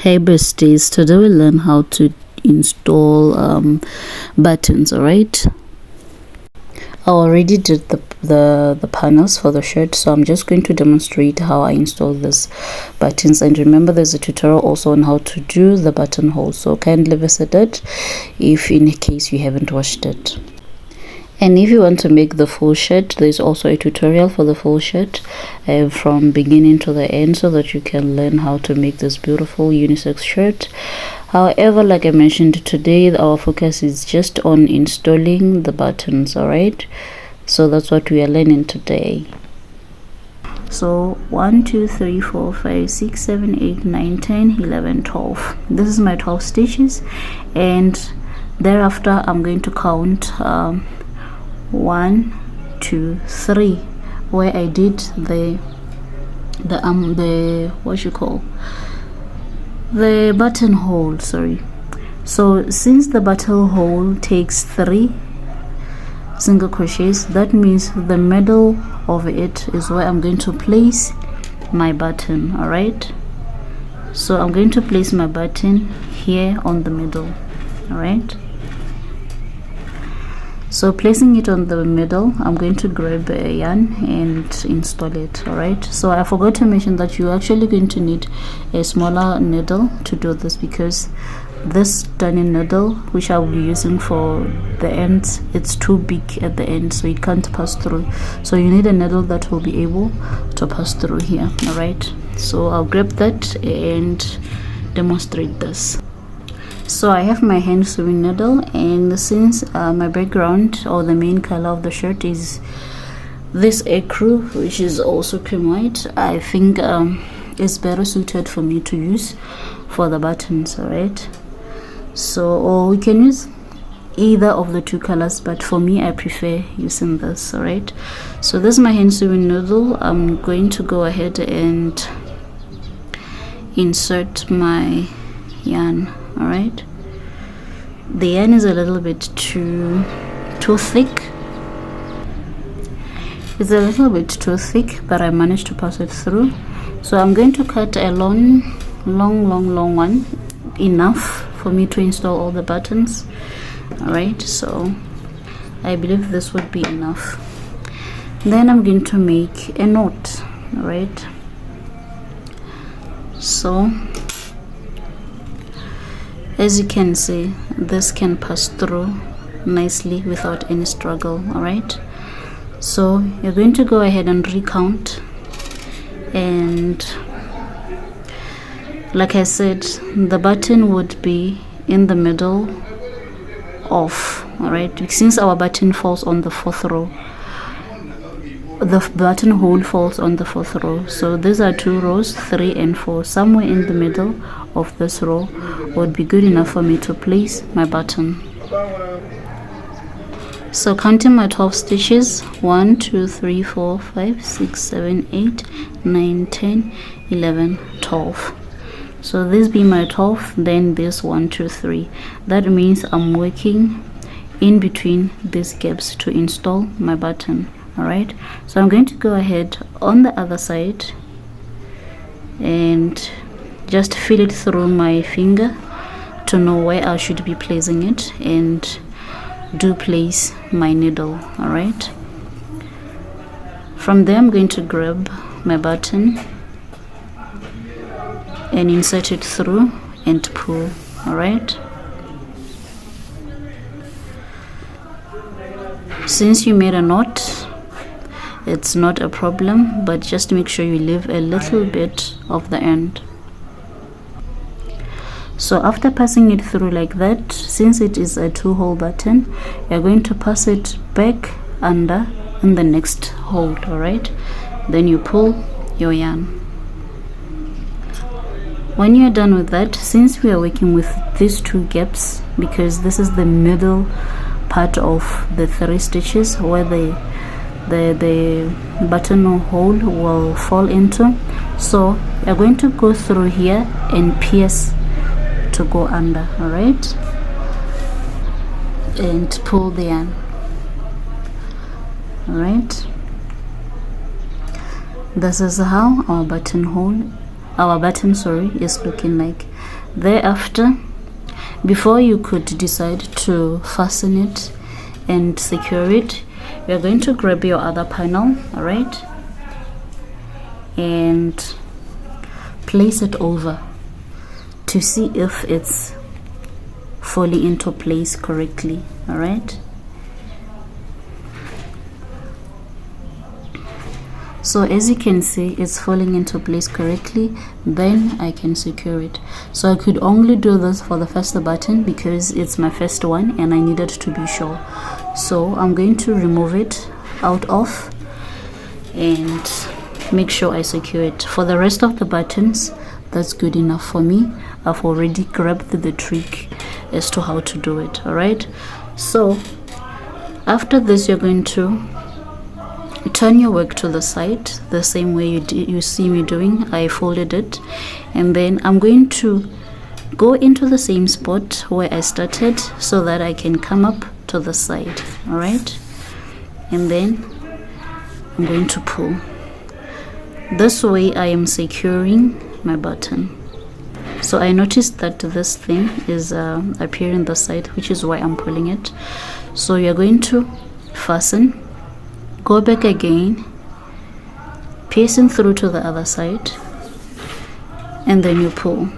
Hey besties, today we learn how to install buttons. All right, I already did the panels for the shirt, so I'm just going to demonstrate how I install these buttons. And remember, there's a tutorial also on how to do the buttonhole, so kindly visit it if in case you haven't watched it. And if you want to make the full shirt, there's also a tutorial for the full shirt from beginning to the end, so that you can learn how to make this beautiful unisex shirt. However, like I mentioned, today our focus is just on installing the buttons. All right, so that's what we are learning today. So 1 2 3 4 5 6 7 8 9 10 11 12. This is my 12 stitches, and thereafter I'm going to count 1 2 3, where I did the what you call the buttonhole. Sorry. So since the buttonhole takes 3 single crochets, that means the middle of it is where I'm going to place my button. All right, so I'm going to place my button here on the middle. All right, so placing it on the middle, I'm going to grab a yarn and install it. All right, so I forgot to mention that you're actually going to need a smaller needle to do this, because this turning needle, which I'll be using for the ends, it's too big at the end, so it can't pass through. So you need a needle that will be able to pass through here. All right, so I'll grab that and demonstrate this. So I have my hand sewing needle, and since my background or the main color of the shirt is this ecru, which is also cream white, I think it's better suited for me to use for the buttons. All right, so or we can use either of the two colors, but for me I prefer using this. All right, so this is my hand sewing needle. I'm going to go ahead and insert my yarn. All right, the yarn is a little bit too thick. It's a little bit too thick, but I managed to pass it through. So I'm going to cut a long one, enough for me to install all the buttons. All right, so I believe this would be enough. Then I'm going to make a knot. All right, so as you can see, this can pass through nicely without any struggle. All right, so you're going to go ahead and recount, and like I said, the button would be in the middle of, all right, since our button falls on the 4th row, the buttonhole falls on the 4th row. So these are 2 rows, 3 and 4. Somewhere in the middle of this row would be good enough for me to place my button. So counting my 12 stitches, 1 2 3 4 5 6 7 8 9 10 11 12. So this be my 12, then this 1 2 3. That means I'm working in between these gaps to install my button. All right, so I'm going to go ahead on the other side and just feel it through my finger to know where I should be placing it, and do place my needle. All right, from there I'm going to grab my button and insert it through and pull. All right, since you made a knot, it's not a problem, but just make sure you leave a little bit of the end. So after passing it through like that, since it is a 2-hole button, you're going to pass it back under in the next hold. All right, then you pull your yarn. When you're done with that, since we are working with these 2 gaps, because this is the middle part of the 3 stitches where the buttonhole will fall into, so you're going to go through here and pierce to go under. All right, and pull the yarn. All right, this is how our button is looking like. Thereafter, before you could decide to fasten it and secure it, you're going to grab your other panel, all right, and place it over to see if it's falling into place correctly. All right, so as you can see, it's falling into place correctly. Then I can secure it. So I could only do this for the first button because it's my first one and I needed to be sure. So I'm going to remove it out of and make sure I secure it. For the rest of the buttons, that's good enough for me. I've already grabbed the trick as to how to do it. All right, so after this, you're going to turn your work to the side the same way you see me doing. I folded it, and then I'm going to go into the same spot where I started so that I can come up to the side. All right, and then I'm going to pull. This way I am securing my button. So I noticed that this thing is appearing the side, which is why I'm pulling it. So you're going to fasten, go back again, piercing through to the other side, and then you pull.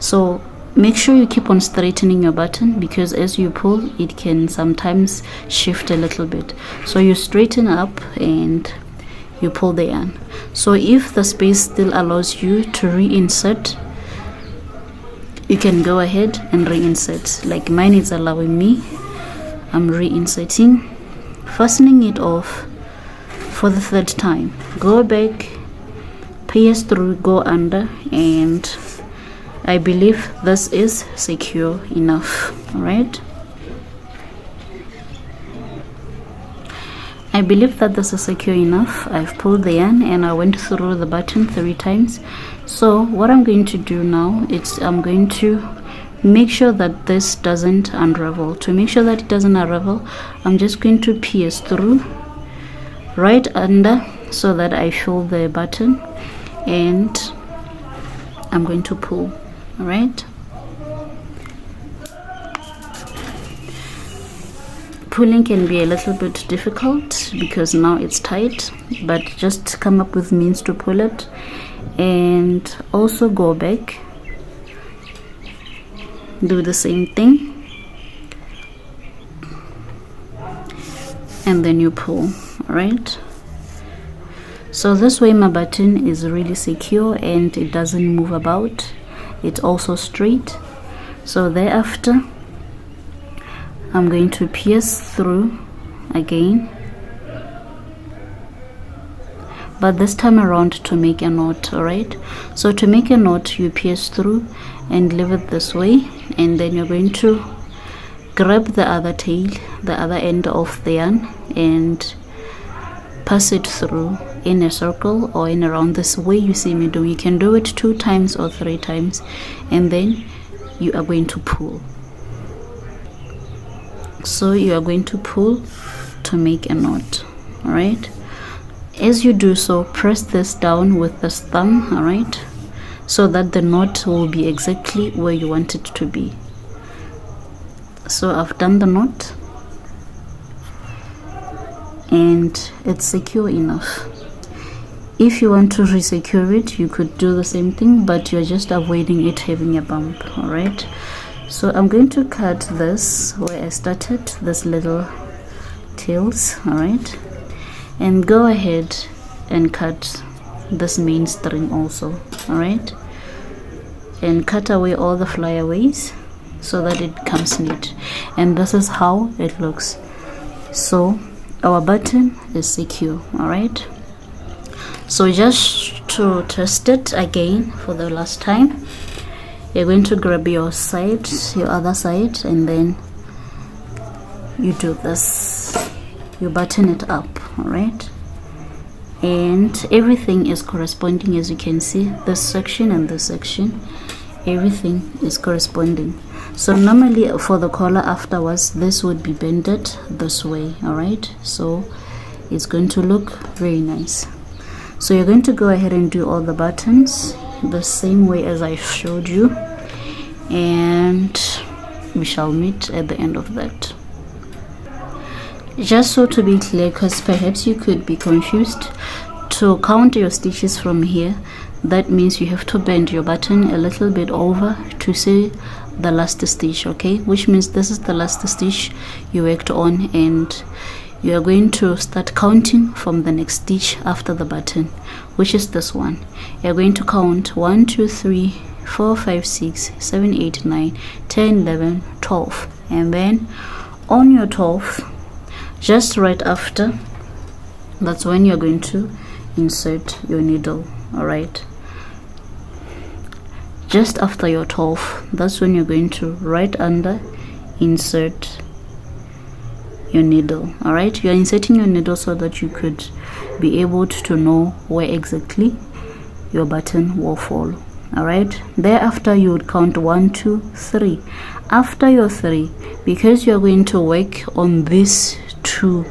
So make sure you keep on straightening your button, because as you pull, it can sometimes shift a little bit. So you straighten up and you pull the yarn. So if the space still allows you to reinsert, you can go ahead and reinsert. Like mine is allowing me, I'm reinserting, fastening it off for the third time. Go back, pierce through, go under, and I believe this is secure enough. All right, I believe that this is secure enough. I've pulled the yarn and I went through the button 3 times. So what I'm going to do now is I'm going to make sure that this doesn't unravel. To make sure that it doesn't unravel, I'm just going to pierce through right under so that I fill the button, and I'm going to pull. All right, pulling can be a little bit difficult because now it's tight, but just come up with means to pull it. And also go back, do the same thing, and then you pull. All right, so this way my button is really secure and it doesn't move about. It's also straight. So thereafter, I'm going to pierce through again, but this time around to make a knot. All right, so to make a knot, you pierce through and leave it this way, and then you're going to grab the other tail, the other end of the yarn, and pass it through in a circle or in around this way you see me do. You can do it 2 times or 3 times, and then you are going to pull. So you are going to pull to make a knot. All right, as you do so, press this down with this thumb. All right, so that the knot will be exactly where you want it to be. So I've done the knot and it's secure enough. If you want to resecure it, you could do the same thing, but you're just avoiding it having a bump. All right, so I'm going to cut this where I started, this little tails. All right, and go ahead and cut this main string also. All right, and cut away all the flyaways so that it comes neat, and this is how it looks. So our button is secure. All right, so just to test it again for the last time, you're going to grab your side, your other side, and then you do this, you button it up. All right, and everything is corresponding. As you can see, this section and this section, everything is corresponding. So normally for the collar afterwards, this would be bended this way. All right, so it's going to look very nice. So you're going to go ahead and do all the buttons the same way as I showed you, and we shall meet at the end of that. Just so to be clear, because perhaps you could be confused, to count your stitches from here, that means you have to bend your button a little bit over to see the last stitch, okay? Which means this is the last stitch you worked on, and you are going to start counting from the next stitch after the button, which is this one. You're going to count 1 2 3 4 5 6 7 8 9 10 11 12, and then on your 12th, just right after, that's when you're going to insert your needle. All right, just after your 12th, that's when you're going to right under insert your needle. All right, you're inserting your needle so that you could be able to know where exactly your button will fall. All right, thereafter you would count 1 2 3. After your 3, because you're going to work on these two,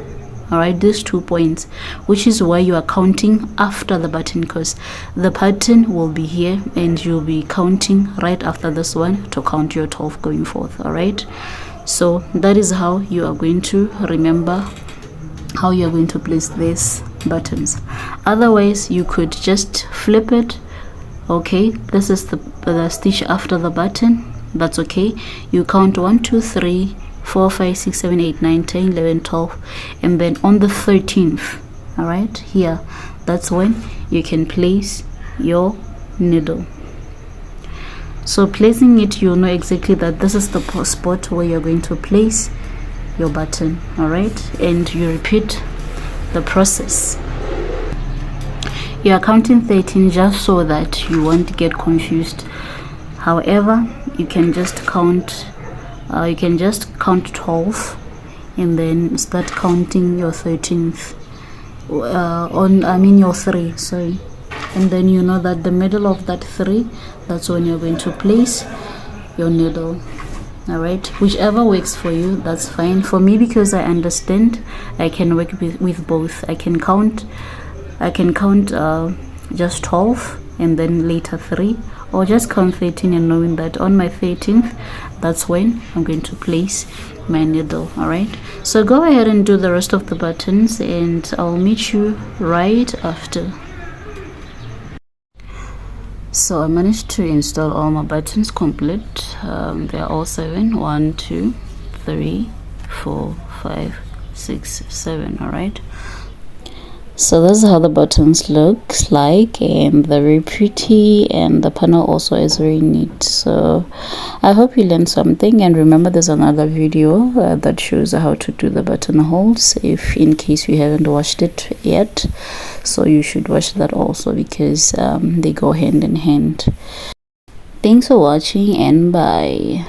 all right, these 2 points, which is why you are counting after the button, because the button will be here and you'll be counting right after this one to count your 12 going forth. All right, so that is how you are going to remember how you're going to place these buttons. Otherwise, you could just flip it. Okay, this is the stitch after the button. That's okay. You count 1 2 3 4 5 6 7 8 9 10 11 12, and then on the 13th, all right, here, that's when you can place your needle. So placing it, you'll know exactly that this is the spot where you're going to place your button. All right, and you repeat the process. You are counting 13 just so that you won't get confused. However, you can just count 12 and then start counting your 13th your 3, sorry, and then you know that the middle of that 3, that's when you're going to place your needle. All right, whichever works for you, that's fine. For me, because I understand, I can work with both. I can count just 12 and then later 3, or just count 13 and knowing that on my 13th, that's when I'm going to place my needle. All right, so go ahead and do the rest of the buttons, and I'll meet you right after. So I managed to install all my buttons complete. They are all 7. 1 2 3 4 5 6 7. All right, so this is how the buttons look like, and they're very pretty, and the panel also is very neat. So I hope you learned something, and remember, there's another video that shows how to do the buttonholes, if in case you haven't watched it yet. So you should watch that also, because they go hand in hand. Thanks for watching, and bye.